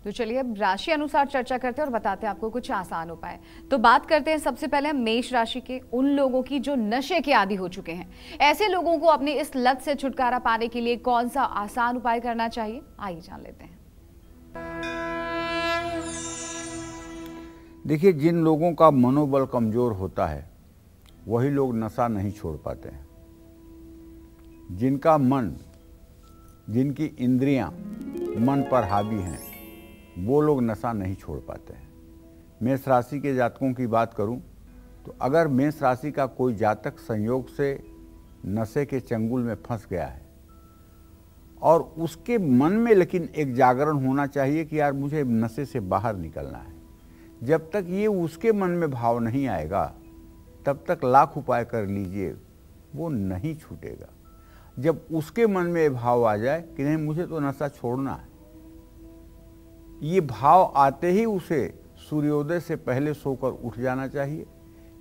तो चलिए अब राशि अनुसार चर्चा करते हैं और बताते हैं आपको कुछ आसान उपाय। तो बात करते हैं सबसे पहले हम मेष राशि के उन लोगों की जो नशे के आदी हो चुके हैं। ऐसे लोगों को अपनी इस लत से छुटकारा पाने के लिए कौन सा आसान उपाय करना चाहिए, आइए जान लेते हैं। देखिए, जिन लोगों का मनोबल कमजोर होता है वही लोग नशा नहीं छोड़ पाते हैं। जिनका मन, जिनकी इंद्रियां मन पर हावी हैं, वो लोग नशा नहीं छोड़ पाते हैं। मेष राशि के जातकों की बात करूं तो अगर मेष राशि का कोई जातक संयोग से नशे के चंगुल में फंस गया है और उसके मन में लेकिन एक जागरण होना चाहिए कि यार मुझे नशे से बाहर निकलना है, जब तक ये उसके मन में भाव नहीं आएगा तब तक लाख उपाय कर लीजिए, वो नहीं छूटेगा। जब उसके मन में ये भाव आ जाए कि नहीं मुझे तो नशा छोड़ना है, ये भाव आते ही उसे सूर्योदय से पहले सोकर उठ जाना चाहिए,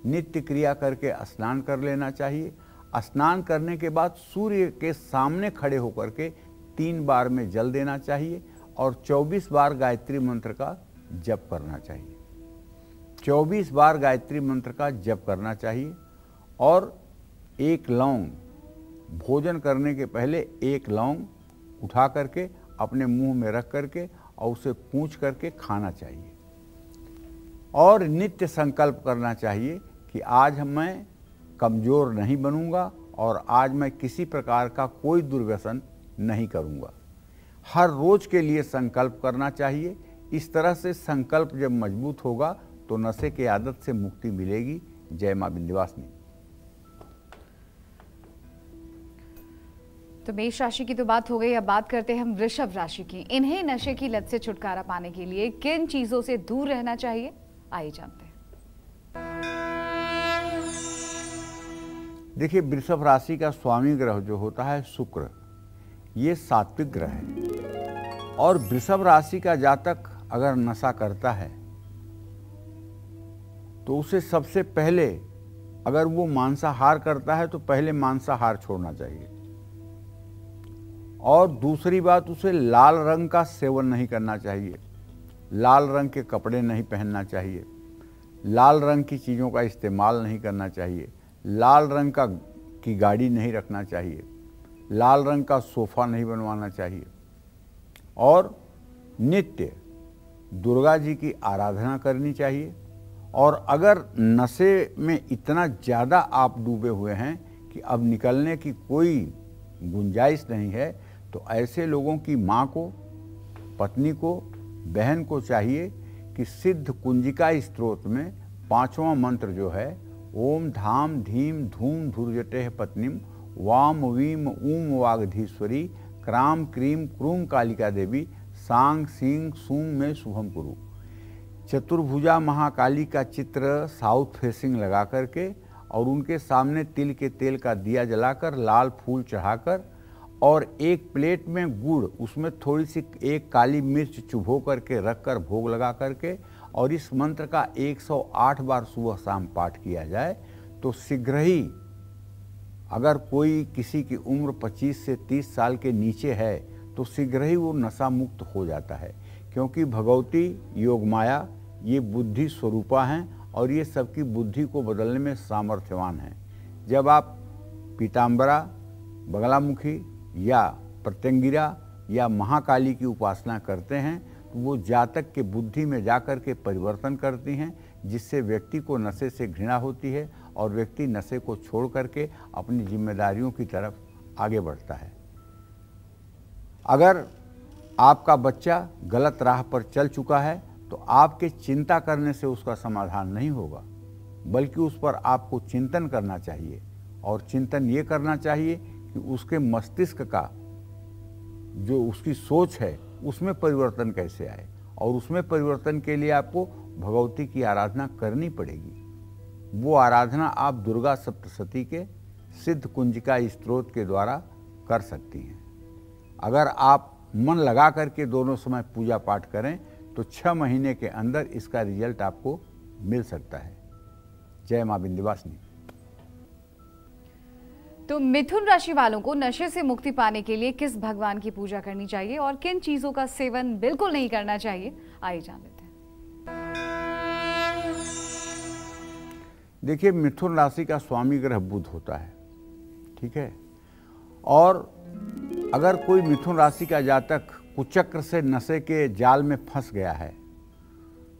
नित्य क्रिया करके स्नान कर लेना चाहिए। स्नान करने के बाद सूर्य के सामने खड़े होकर के 3 बार में जल देना चाहिए और 24 बार गायत्री मंत्र का जप करना चाहिए। 24 बार गायत्री मंत्र का जप करना चाहिए और 1 लौंग, भोजन करने के पहले 1 लौंग उठा करके अपने मुंह में रख करके और उसे पूंछ करके खाना चाहिए और नित्य संकल्प करना चाहिए कि आज मैं कमज़ोर नहीं बनूंगा और आज मैं किसी प्रकार का कोई दुर्व्यसन नहीं करूंगा। हर रोज के लिए संकल्प करना चाहिए। इस तरह से संकल्प जब मजबूत होगा तो नशे की आदत से मुक्ति मिलेगी। जय मां विंध्यवासिनी। तो मेष राशि की तो बात हो गई, अब बात करते हैं हम वृषभ राशि की। इन्हें नशे की लत से छुटकारा पाने के लिए किन चीजों से दूर रहना चाहिए, आइए जानते हैं। देखिए, वृषभ राशि का स्वामी ग्रह जो होता है शुक्र, ये सात्विक ग्रह है और वृषभ राशि का जातक अगर नशा करता है तो उसे सबसे पहले, अगर वो मांसाहार करता है तो पहले मांसाहार छोड़ना चाहिए और दूसरी बात, उसे लाल रंग का सेवन नहीं करना चाहिए, लाल रंग के कपड़े नहीं पहनना चाहिए, लाल रंग की चीज़ों का इस्तेमाल नहीं करना चाहिए, लाल रंग की गाड़ी नहीं रखना चाहिए, लाल रंग का सोफ़ा नहीं बनवाना चाहिए और नित्य दुर्गा जी की आराधना करनी चाहिए। और अगर नशे में इतना ज़्यादा आप डूबे हुए हैं कि अब निकलने की कोई गुंजाइश नहीं है तो ऐसे लोगों की माँ को, पत्नी को, बहन को चाहिए कि सिद्ध कुंजिका स्त्रोत में 5वां मंत्र जो है, ओम धाम धीम धूम धुर्जटे पत्नीम वाम वीम ऊम वागधीश्वरी क्राम क्रीम क्रूम कालिका देवी सांग सींग सूंग में शुभम कुरु। चतुर्भुजा महाकाली का चित्र साउथ फेसिंग लगा करके और उनके सामने तिल के तेल का दिया जलाकर, लाल फूल चढ़ाकर और एक प्लेट में गुड़, उसमें थोड़ी सी एक काली मिर्च चुभो करके रख कर भोग लगा करके और इस मंत्र का 108 बार सुबह शाम पाठ किया जाए तो शीघ्र ही, अगर कोई किसी की उम्र 25 से 30 साल के नीचे है तो शीघ्र ही वो नशा मुक्त हो जाता है, क्योंकि भगवती योग माया ये बुद्धि स्वरूपा हैं और ये सबकी बुद्धि को बदलने में सामर्थ्यवान हैं। जब आप पीताम्बरा, बगलामुखी या प्रत्यंगिरा या महाकाली की उपासना करते हैं तो वो जातक के बुद्धि में जाकर के परिवर्तन करती हैं, जिससे व्यक्ति को नशे से घृणा होती है और व्यक्ति नशे को छोड़ करके अपनी जिम्मेदारियों की तरफ आगे बढ़ता है। अगर आपका बच्चा गलत राह पर चल चुका है तो आपके चिंता करने से उसका समाधान नहीं होगा, बल्कि उस पर आपको चिंतन करना चाहिए और चिंतन ये करना चाहिए कि उसके मस्तिष्क का जो उसकी सोच है उसमें परिवर्तन कैसे आए और उसमें परिवर्तन के लिए आपको भगवती की आराधना करनी पड़ेगी। वो आराधना आप दुर्गा सप्तशती के सिद्ध कुंजिका स्त्रोत के द्वारा कर सकती हैं। अगर आप मन लगा करके दोनों समय पूजा पाठ करें तो 6 महीने के अंदर इसका रिजल्ट आपको मिल सकता है। जय मां विंध्यवासिनी। तो मिथुन राशि वालों को नशे से मुक्ति पाने के लिए किस भगवान की पूजा करनी चाहिए और किन चीजों का सेवन बिल्कुल नहीं करना चाहिए, आइए जान लेते हैं। देखिए, मिथुन राशि का स्वामी ग्रह बुध होता है, ठीक है। और अगर कोई मिथुन राशि का जातक कुचक्र से नशे के जाल में फंस गया है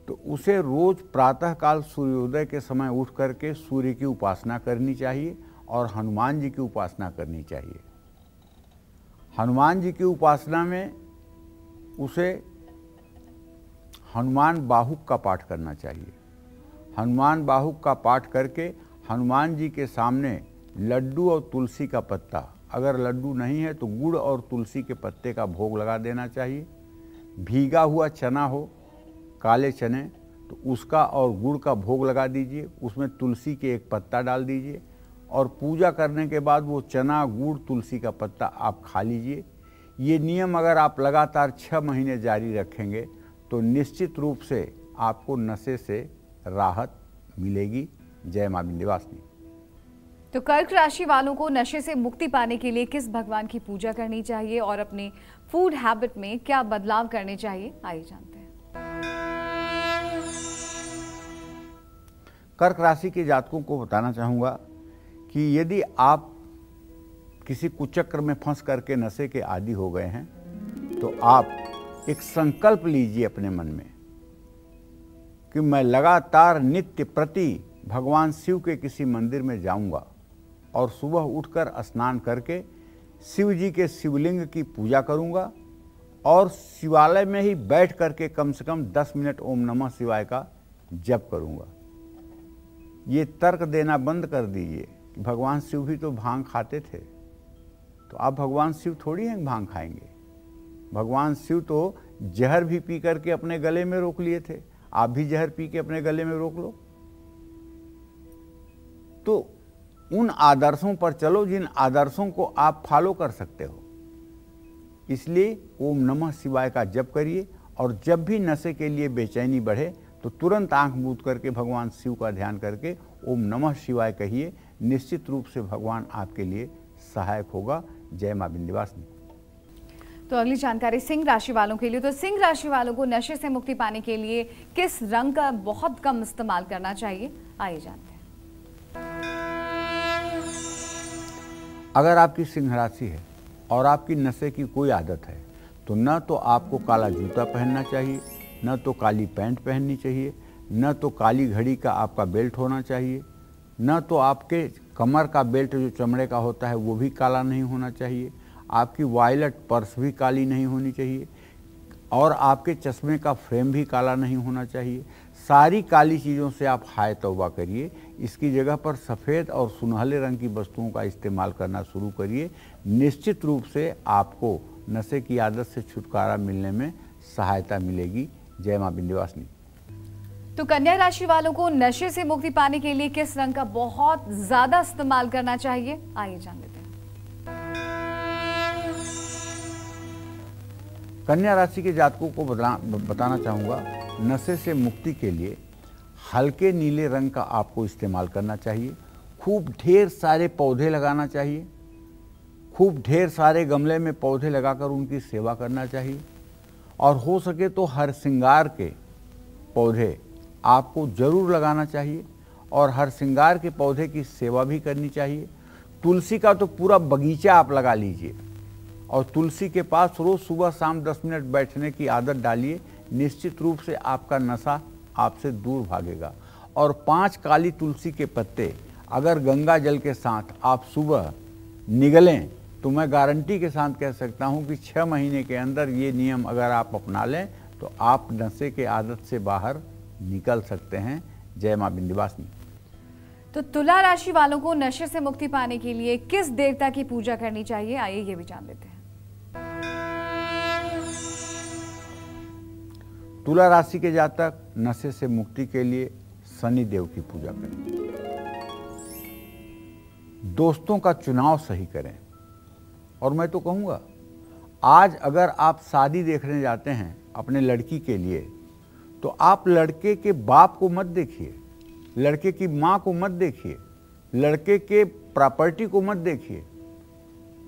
तो उसे रोज प्रातःकाल सूर्योदय के समय उठ करके सूर्य की उपासना करनी चाहिए और हनुमान जी की उपासना करनी चाहिए। हनुमान जी की उपासना में उसे हनुमान बाहुक का पाठ करना चाहिए। हनुमान बाहुक का पाठ करके हनुमान जी के सामने लड्डू और तुलसी का पत्ता, अगर लड्डू नहीं है तो गुड़ और तुलसी के पत्ते का भोग लगा देना चाहिए। भीगा हुआ चना हो, काले चने, तो उसका और गुड़ का भोग लगा दीजिए, उसमें तुलसी के एक पत्ता डाल दीजिए और पूजा करने के बाद वो चना, गुड़, तुलसी का पत्ता आप खा लीजिए। ये नियम अगर आप लगातार 6 महीने जारी रखेंगे तो निश्चित रूप से आपको नशे से राहत मिलेगी। जय मां विंध्यवासिनी। तो कर्क राशि वालों को नशे से मुक्ति पाने के लिए किस भगवान की पूजा करनी चाहिए और अपने फूड हैबिट में क्या बदलाव करने चाहिए, आइए जानते हैं। कर्क राशि के जातकों को बताना चाहूँगा कि यदि आप किसी कुचक्र में फंस करके नशे के आदी हो गए हैं तो आप एक संकल्प लीजिए अपने मन में कि मैं लगातार नित्य प्रति भगवान शिव के किसी मंदिर में जाऊंगा और सुबह उठकर स्नान करके शिव जी के शिवलिंग की पूजा करूंगा और शिवालय में ही बैठ करके कम से कम 10 मिनट ओम नमः शिवाय का जप करूंगा। ये तर्क देना बंद कर दीजिए कि भगवान शिव भी तो भांग खाते थे, तो आप भगवान शिव थोड़ी हैं भांग खाएंगे। भगवान शिव तो जहर भी पी करके अपने गले में रोक लिए थे, आप भी जहर पी के अपने गले में रोक लो। तो उन आदर्शों पर चलो जिन आदर्शों को आप फॉलो कर सकते हो। इसलिए ओम नमः शिवाय का जप करिए और जब भी नशे के लिए बेचैनी बढ़े तो तुरंत आंख मूंद करके भगवान शिव का ध्यान करके ओम नमः शिवाय कहिए। निश्चित रूप से भगवान आपके लिए सहायक होगा। जय मां विंध्यवासिनी। तो अगली जानकारी सिंह राशि वालों के लिए। तो सिंह राशि वालों को नशे से मुक्ति पाने के लिए किस रंग का बहुत कम इस्तेमाल करना चाहिए, आइए जानते हैं। अगर आपकी सिंह राशि है और आपकी नशे की कोई आदत है तो न तो आपको काला जूता पहनना चाहिए, न तो काली पैंट पहननी चाहिए, न तो काली घड़ी का आपका बेल्ट होना चाहिए, न तो आपके कमर का बेल्ट जो चमड़े का होता है वो भी काला नहीं होना चाहिए, आपकी वॉलेट पर्स भी काली नहीं होनी चाहिए और आपके चश्मे का फ्रेम भी काला नहीं होना चाहिए। सारी काली चीज़ों से आप हाय तौबा करिए। इसकी जगह पर सफ़ेद और सुनहले रंग की वस्तुओं का इस्तेमाल करना शुरू करिए। निश्चित रूप से आपको नशे की आदत से छुटकारा मिलने में सहायता मिलेगी। जय मां विंध्यवासिनी। तो कन्या राशि वालों को नशे से मुक्ति पाने के लिए किस रंग का बहुत ज्यादा इस्तेमाल करना चाहिए, आइए जान लेते हैं। कन्या राशि के जातकों को बताना चाहूँगा, नशे से मुक्ति के लिए हल्के नीले रंग का आपको इस्तेमाल करना चाहिए। खूब ढेर सारे पौधे लगाना चाहिए, खूब ढेर सारे गमले में पौधे लगाकर उनकी सेवा करना चाहिए और हो सके तो हर श्रृंगार के पौधे आपको जरूर लगाना चाहिए और हर श्रृंगार के पौधे की सेवा भी करनी चाहिए। तुलसी का तो पूरा बगीचा आप लगा लीजिए और तुलसी के पास रोज सुबह शाम 10 मिनट बैठने की आदत डालिए। निश्चित रूप से आपका नशा आपसे दूर भागेगा। और 5 काली तुलसी के पत्ते अगर गंगा जल के साथ आप सुबह निगलें तो मैं गारंटी के साथ कह सकता हूं कि 6 महीने के अंदर ये नियम अगर आप अपना लें तो आप नशे के आदत से बाहर निकल सकते हैं। जय मां विंध्यवासिनी। तो तुला राशि वालों को नशे से मुक्ति पाने के लिए किस देवता की पूजा करनी चाहिए, आइए ये भी जान लेते हैं। तुला राशि के जातक नशे से मुक्ति के लिए शनि देव की पूजा करें। दोस्तों का चुनाव सही करें। और मैं तो कहूँगा, आज अगर आप शादी देखने जाते हैं अपने लड़की के लिए तो आप लड़के के बाप को मत देखिए, लड़के की माँ को मत देखिए, लड़के के प्रॉपर्टी को मत देखिए।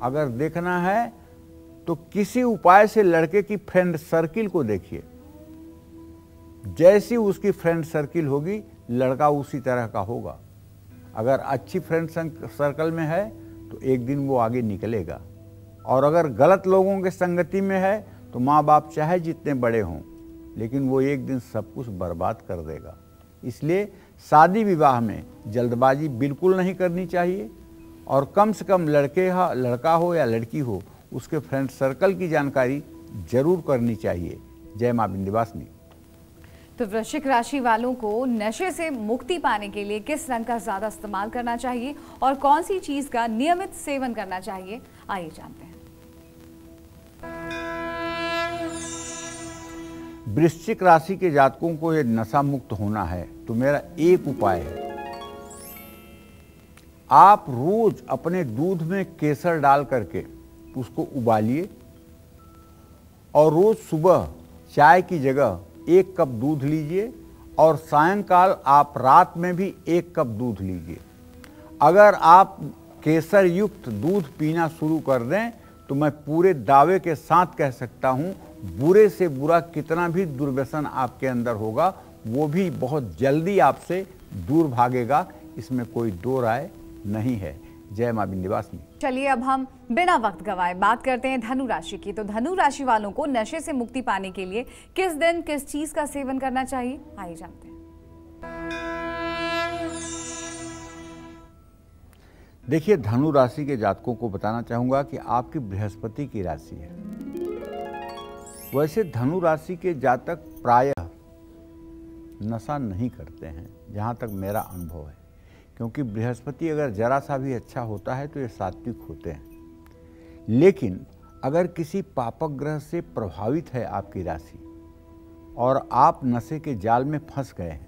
अगर देखना है तो किसी उपाय से लड़के की फ्रेंड सर्किल को देखिए। जैसी उसकी फ्रेंड सर्किल होगी, लड़का उसी तरह का होगा। अगर अच्छी फ्रेंड सर्कल में है तो एक दिन वो आगे निकलेगा, और अगर गलत लोगों के संगति में है तो माँ बाप चाहे जितने बड़े हों, लेकिन वो एक दिन सब कुछ बर्बाद कर देगा। इसलिए शादी विवाह में जल्दबाजी बिल्कुल नहीं करनी चाहिए, और कम से कम लड़का हो या लड़की हो, उसके फ्रेंड सर्कल की जानकारी जरूर करनी चाहिए। जय माँ विंध्यवासिनी। तो वृश्चिक राशि वालों को नशे से मुक्ति पाने के लिए किस रंग का ज्यादा इस्तेमाल करना चाहिए और कौन सी चीज का नियमित सेवन करना चाहिए, आइए जानते हैं। वृश्चिक राशि के जातकों को ये नशा मुक्त होना है तो मेरा एक उपाय है, आप रोज अपने दूध में केसर डाल करके उसको उबालिए, और रोज सुबह चाय की जगह 1 कप दूध लीजिए, और सायंकाल आप रात में भी 1 कप दूध लीजिए। अगर आप केसर युक्त दूध पीना शुरू कर दें तो मैं पूरे दावे के साथ कह सकता हूं, बुरे से बुरा कितना भी दुर्व्यसन आपके अंदर होगा वो भी बहुत जल्दी आपसे दूर भागेगा। इसमें कोई दो राय नहीं है। जय मां विंध्यवासिनी। चलिए अब हम बिना वक्त गवाए बात करते हैं धनु राशि की। तो धनु राशि वालों को नशे से मुक्ति पाने के लिए किस दिन किस चीज का सेवन करना चाहिए, आइए जानते हैं। देखिए, धनु राशि के जातकों को बताना चाहूंगा कि आपकी बृहस्पति की राशि है। वैसे धनु राशि के जातक प्रायः नशा नहीं करते हैं, जहां तक मेरा अनुभव है, क्योंकि बृहस्पति अगर जरा सा भी अच्छा होता है तो ये सात्विक होते हैं। लेकिन अगर किसी पापक ग्रह से प्रभावित है आपकी राशि और आप नशे के जाल में फंस गए हैं,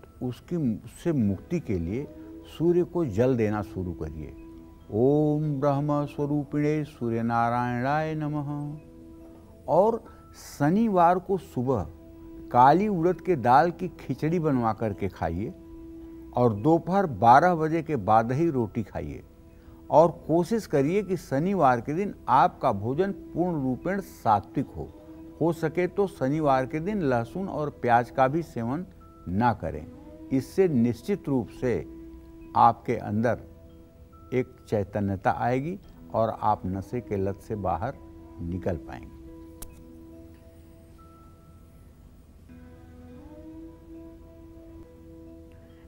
तो उससे मुक्ति के लिए सूर्य को जल देना शुरू करिए। ओम ब्रह्म स्वरूपिणे सूर्य नारायणाय नमः। और शनिवार को सुबह काली उड़द के दाल की खिचड़ी बनवा करके खाइए, और दोपहर 12 बजे के बाद ही रोटी खाइए, और कोशिश करिए कि शनिवार के दिन आपका भोजन पूर्ण रूपेण सात्विक हो सके तो शनिवार के दिन लहसुन और प्याज का भी सेवन ना करें। इससे निश्चित रूप से आपके अंदर एक चैतन्यता आएगी और आप नशे के लत से बाहर निकल पाएंगे।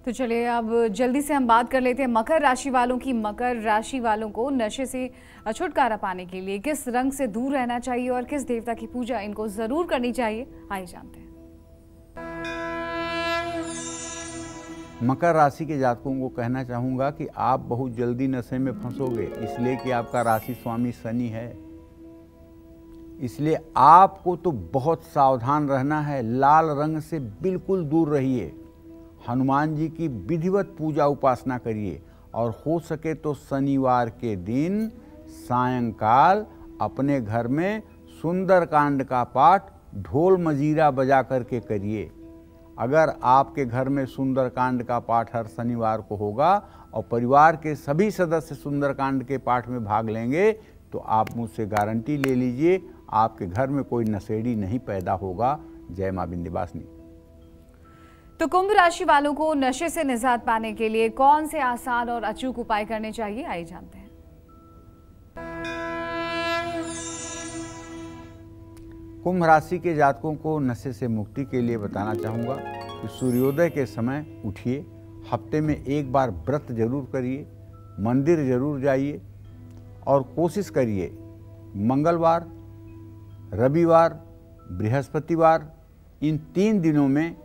तो चलिए अब जल्दी से हम बात कर लेते हैं मकर राशि वालों की। मकर राशि वालों को नशे से छुटकारा पाने के लिए किस रंग से दूर रहना चाहिए और किस देवता की पूजा इनको जरूर करनी चाहिए, आइए जानते हैं। मकर राशि के जातकों को कहना चाहूंगा कि आप बहुत जल्दी नशे में फंसोगे, इसलिए कि आपका राशि स्वामी शनि है। इसलिए आपको तो बहुत सावधान रहना है। लाल रंग से बिल्कुल दूर रहिए। हनुमान जी की विधिवत पूजा उपासना करिए, और हो सके तो शनिवार के दिन सायंकाल अपने घर में सुंदरकांड का पाठ ढोल मजीरा बजा करके करिए। अगर आपके घर में सुंदरकांड का पाठ हर शनिवार को होगा और परिवार के सभी सदस्य सुंदरकांड के पाठ में भाग लेंगे, तो आप मुझसे गारंटी ले लीजिए आपके घर में कोई नशेड़ी नहीं पैदा होगा। जय मां विंध्यवासिनी। तो कुंभ राशि वालों को नशे से निजात पाने के लिए कौन से आसान और अचूक उपाय करने चाहिए, आइए जानते हैं। कुंभ राशि के जातकों को नशे से मुक्ति के लिए बताना चाहूँगा कि सूर्योदय के समय उठिए, हफ्ते में एक बार व्रत जरूर करिए, मंदिर जरूर जाइए, और कोशिश करिए मंगलवार, रविवार, बृहस्पतिवार, इन 3 दिनों में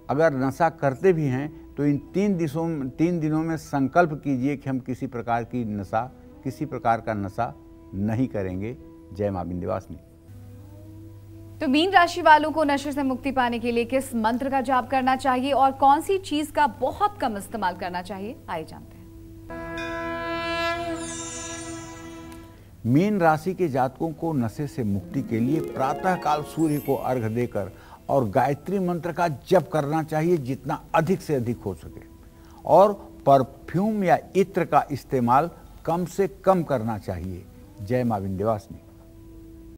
अगर नशा करते भी हैं तो इन 3 दिनों में संकल्प कीजिए कि हम किसी प्रकार का नशा नहीं करेंगे। जय मां विंध्यवासिनी। तो मीन राशि वालों को नशे से मुक्ति पाने के लिए किस मंत्र का जाप करना चाहिए और कौन सी चीज का बहुत कम इस्तेमाल करना चाहिए, आइए जानते हैं। मीन राशि के जातकों को नशे से मुक्ति के लिए प्रातःकाल सूर्य को अर्घ्य देकर और गायत्री मंत्र का जप करना चाहिए जितना अधिक से अधिक हो सके, और परफ्यूम या इत्र का इस्तेमाल कम से कम करना चाहिए। जय मां विंध्यवासिनी।